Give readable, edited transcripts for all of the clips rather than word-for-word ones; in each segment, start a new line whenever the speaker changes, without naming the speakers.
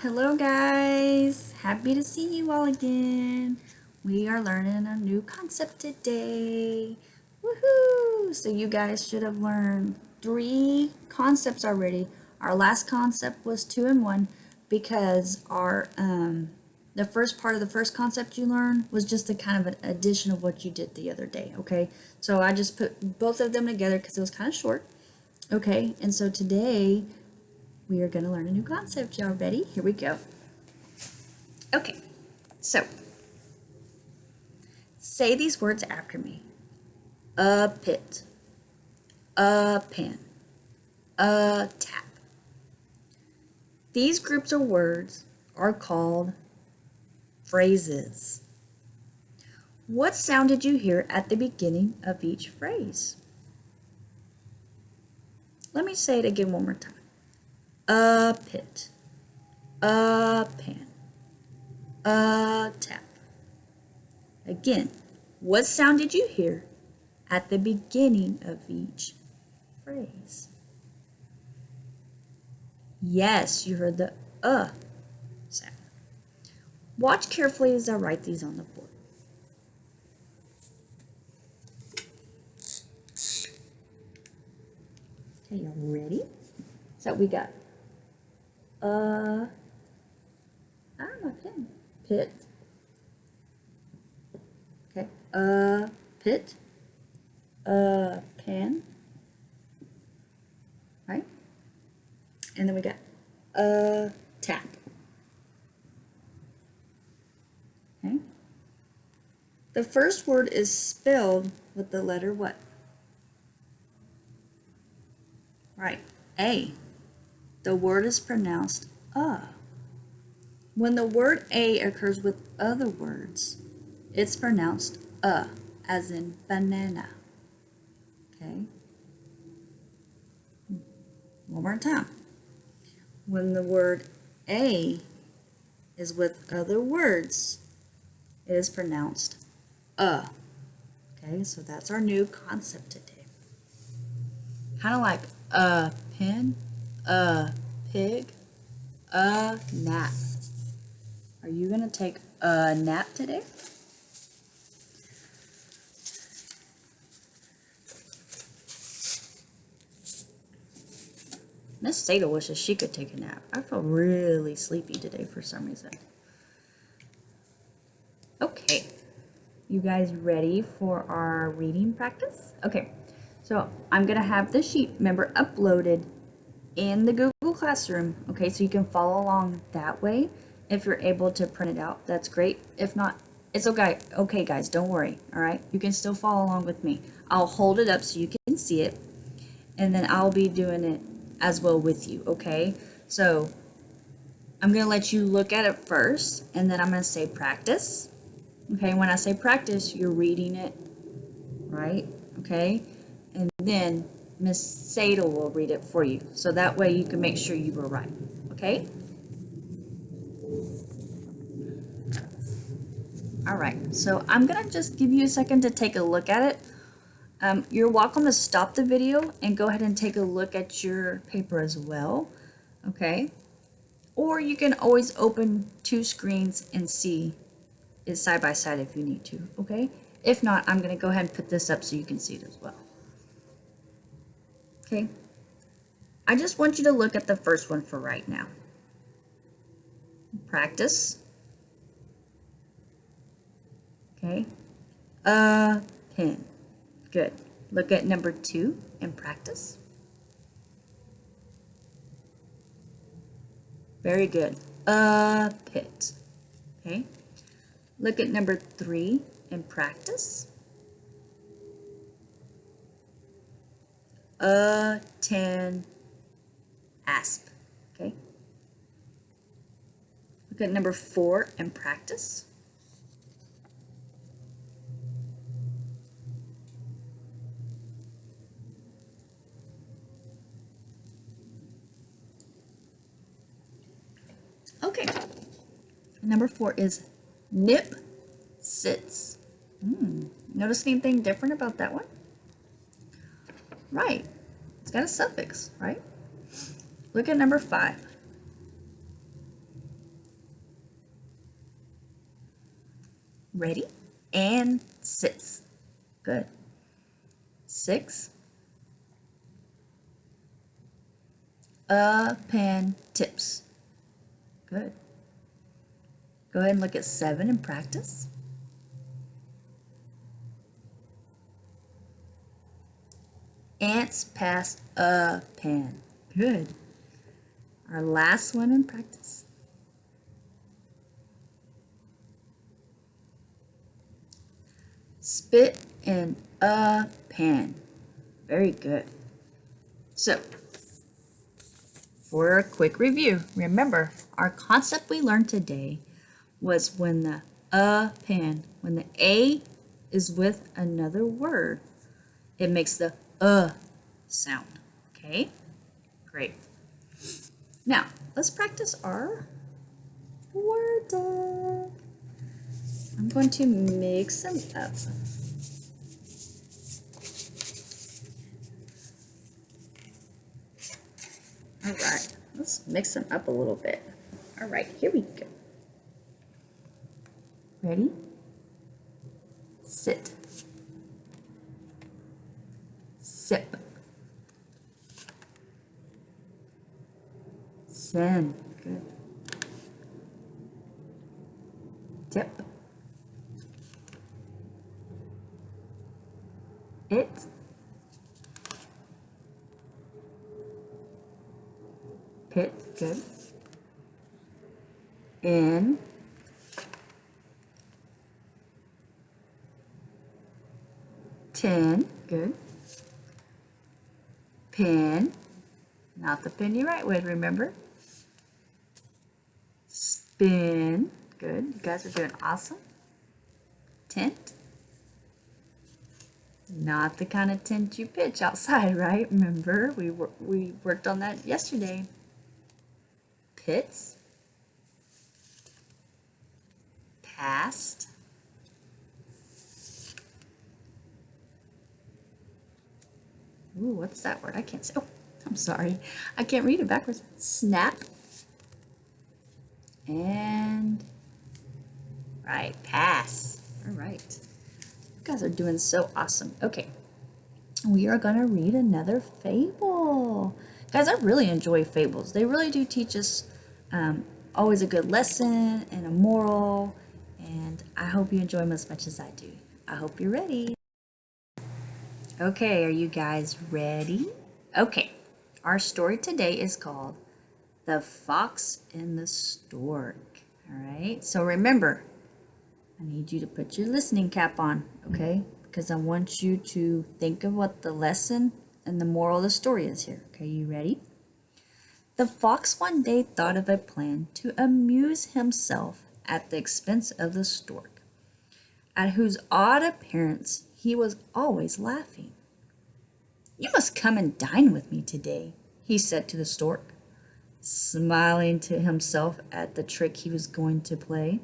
Hello guys, happy to see you all again. We are learning a new concept today. Woohoo! So you guys should have learned 3 concepts already. Our last concept was 2 and 1 because our the first part of the first concept you learned was just a kind of an addition of what you did the other day, okay? So I just put both of them together because it was kind of short. Okay, and so today we are going to learn a new concept. Y'all ready? Here we go. Okay, so say these words after me. A pit, a pen, a tap. These groups of words are called phrases. What sound did you hear at the beginning of each phrase? Let me say it again one more time. A pit, a pen, a tap. Again, what sound did you hear at the beginning of each phrase? Yes, you heard the sound. Watch carefully as I write these on the board. Okay, y'all ready? So we got my pen. Pit. Okay, pit. Pen. Right? And then we got tap. Okay. The first word is spelled with the letter what? Right, A. The word is pronounced When the word a occurs with other words, it's pronounced as in banana. Okay? One more time. When the word a is with other words, it is pronounced Okay, so that's our new concept today. Kind of like a pen, a pig, a nap. Are you going to take a nap today? Miss Sada wishes she could take a nap. I feel really sleepy today for some reason. Okay, you guys ready for our reading practice? Okay, so I'm going to have the sheet, remember, uploaded in the Google Classroom. Okay, so you can follow along that way. If you're able to print it out, that's great. If not, it's okay. Okay, guys, don't worry. All right, you can still follow along with me. I'll hold it up so you can see it, and then I'll be doing it as well with you. Okay, so I'm gonna let you look at it first, and then I'm gonna say practice. Okay, when I say practice, you're reading it, right? Okay, and then Miss Sada will read it for you, so that way you can make sure you were right. Okay. All right, so I'm gonna just give you a second to take a look at it. You're welcome to stop the video and go ahead and take a look at your paper as well, okay? Or you can always open 2 screens and see it side by side if you need to, okay? If not, I'm gonna go ahead and put this up so you can see it as well. Okay, I just want you to look at the first one for right now. Practice. Okay, a pen. Good. Look at number 2 and practice. Very good. A pit. Okay. Look at number 3 and practice. A tin asp. Okay. Look at number 4 and practice. Okay. Number 4 is nip sits. Notice anything different about that one? Right. It's got a suffix, right? Look at number 5. Ready? And sits. Good. 6. A pen tips. Good. Go ahead and look at 7 and practice. Ants pass a pen. Good. Our last one in practice. Spit in a pan. Very good. So, for a quick review, remember our concept we learned today was when the when the A is with another word, it makes the sound. Okay? Great. Now, let's practice our word deck. I'm going to mix them up. All right, let's mix them up a little bit. All right, here we go. Ready? Sit. Sip. Send. Good. Tip. It. Pit. Good. In. Tin. Good. Pin. Not the pin you write with, remember? Spin. Good. You guys are doing awesome. Tint. Not the kind of tint you pitch outside, right? Remember, we worked on that yesterday. Pits. Past. Ooh, what's that word? I can't say. Oh, I'm sorry. I can't read it backwards. Snap. And right, pass. All right. You guys are doing so awesome. Okay. We are going to read another fable. Guys, I really enjoy fables. They really do teach us always a good lesson and a moral. And I hope you enjoy them as much as I do. I hope you're ready. Okay, are you guys ready? Okay, our story today is called The Fox and the Stork. All right, so remember, I need you to put your listening cap on, okay? Because I want you to think of what the lesson and the moral of the story is here. Okay, you ready? The fox one day thought of a plan to amuse himself at the expense of the stork, at whose odd appearance he was always laughing. "You must come and dine with me today," he said to the stork, smiling to himself at the trick he was going to play.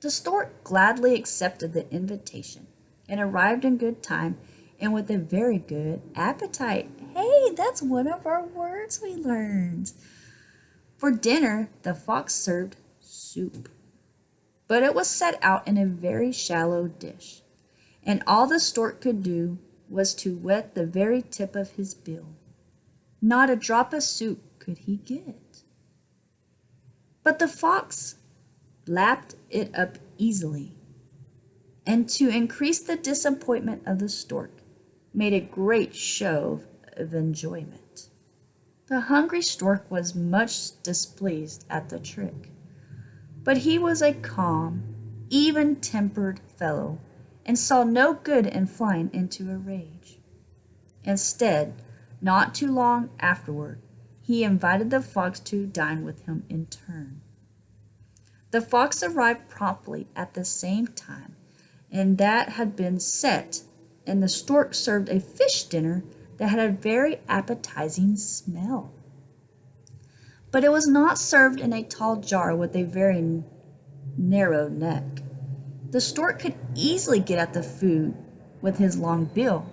The stork gladly accepted the invitation and arrived in good time and with a very good appetite. Hey, that's one of our words we learned. For dinner, the fox served soup, but it was set out in a very shallow dish, and all the stork could do was to wet the very tip of his bill. Not a drop of soup could he get. But the fox lapped it up easily, and to increase the disappointment of the stork, made a great show of enjoyment. The hungry stork was much displeased at the trick, but he was a calm, even-tempered fellow, and saw no good in flying into a rage. Instead, not too long afterward, he invited the fox to dine with him in turn. The fox arrived promptly at the same time, and that had been set, and the stork served a fish dinner that had a very appetizing smell. But it was not served in a tall jar with a very narrow neck. The stork could easily get at the food with his long bill,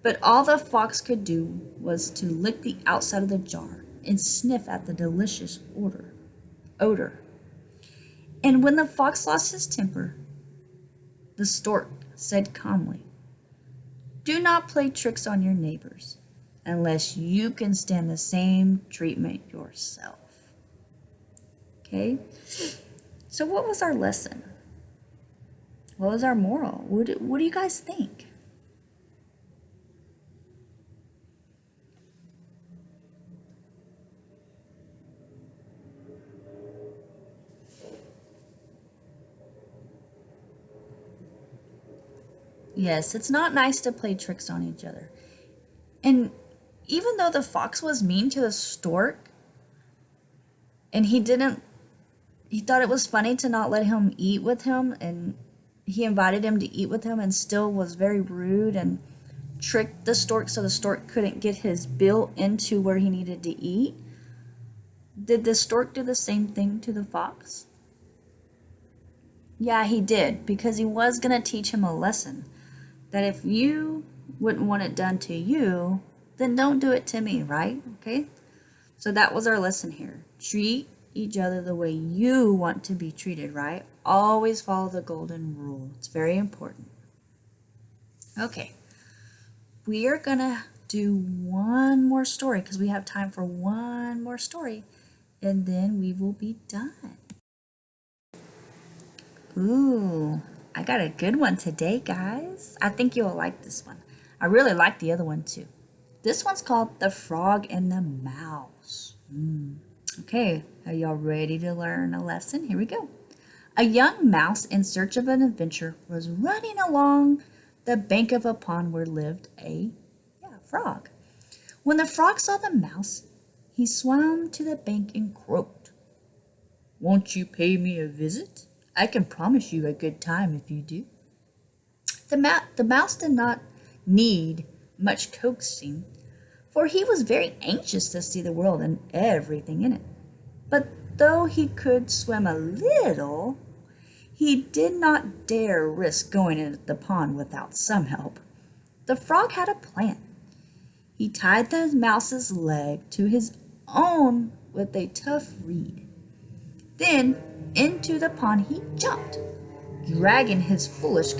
but all the fox could do was to lick the outside of the jar and sniff at the delicious odor. And when the fox lost his temper, The stork said calmly, "Do not play tricks on your neighbors unless you can stand the same treatment yourself." Okay? So what was our lesson? What was our moral? What do you guys think? Yes, it's not nice to play tricks on each other. And even though the fox was mean to the stork and he thought it was funny to not let him eat with him, and he invited him to eat with him and still was very rude and tricked the stork so the stork couldn't get his bill into where he needed to eat. Did the stork do the same thing to the fox? Yeah, he did, because he was going to teach him a lesson that if you wouldn't want it done to you, then don't do it to me, right? Okay? So that was our lesson here. Treat each other the way you want to be treated, right? Always follow the golden rule. It's very important. Okay. We are going to do one more story because we have time for one more story, and then we will be done. Ooh, I got a good one today, guys. I think you'll like this one. I really like the other one too. This one's called The Frog and the Mouse. Okay, are y'all ready to learn a lesson? Here we go. A young mouse in search of an adventure was running along the bank of a pond where lived a frog. When the frog saw the mouse, he swam to the bank and croaked, "Won't you pay me a visit? I can promise you a good time if you do." The mouse did not need much coaxing, for he was very anxious to see the world and everything in it. But though he could swim a little, he did not dare risk going into the pond without some help. The frog had a plan. He tied the mouse's leg to his own with a tough reed. Then into the pond he jumped, dragging his foolish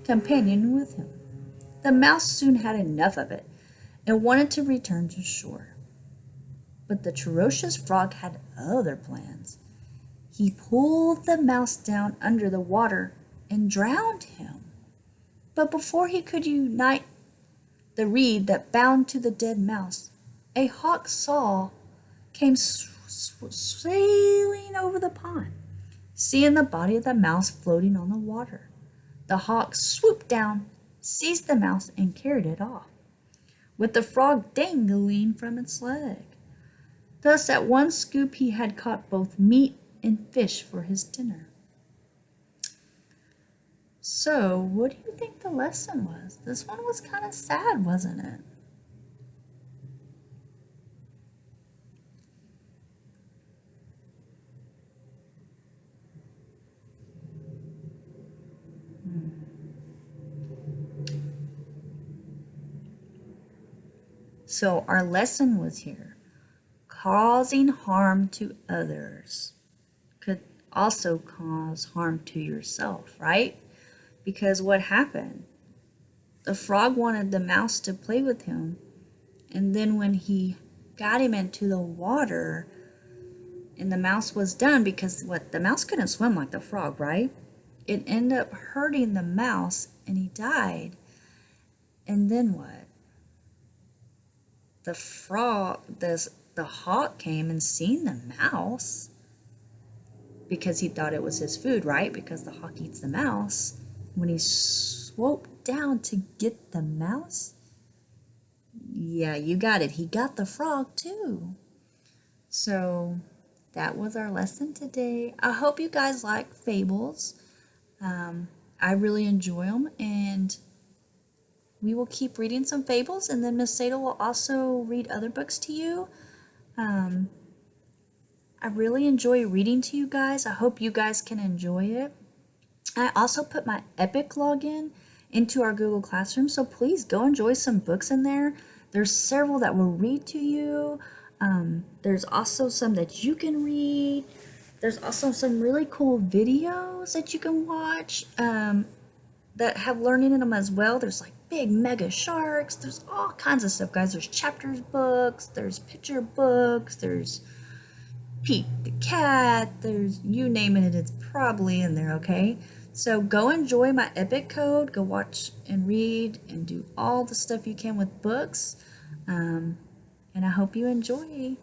companion with him. The mouse soon had enough of it and wanted to return to shore. But the ferocious frog had other plans. He pulled the mouse down under the water and drowned him. But before he could unite the reed that bound to the dead mouse, a hawk came sailing over the pond. Seeing the body of the mouse floating on the water, the hawk swooped down, seized the mouse, and carried it off, with the frog dangling from its leg. Thus, at one scoop, he had caught both meat and fish for his dinner. So, what do you think the lesson was? This one was kind of sad, wasn't it? So, our lesson was here. Causing harm to others could also cause harm to yourself, right? Because what happened? The frog wanted the mouse to play with him, and then when he got him into the water and the mouse was done, because the mouse couldn't swim like the frog, right? It ended up hurting the mouse and he died. And then what? The hawk came and seen the mouse because he thought it was his food, right? Because the hawk eats the mouse. When he swooped down to get the mouse, yeah, you got it. He got the frog too. So that was our lesson today. I hope you guys like fables. I really enjoy them, and we will keep reading some fables, and then Miss Seda will also read other books to you. I really enjoy reading to you guys. I hope you guys can enjoy it. I also put my Epic login into our Google Classroom, so please go enjoy some books in there. There's several that will read to you. There's also some that you can read. There's also some really cool videos that you can watch that have learning in them as well. There's like big mega sharks. There's all kinds of stuff, guys. There's chapters books. There's picture books. There's Pete the cat. There's you name it, it's probably in there, okay? So go enjoy my Epic code. Go watch and read and do all the stuff you can with books. And I hope you enjoy.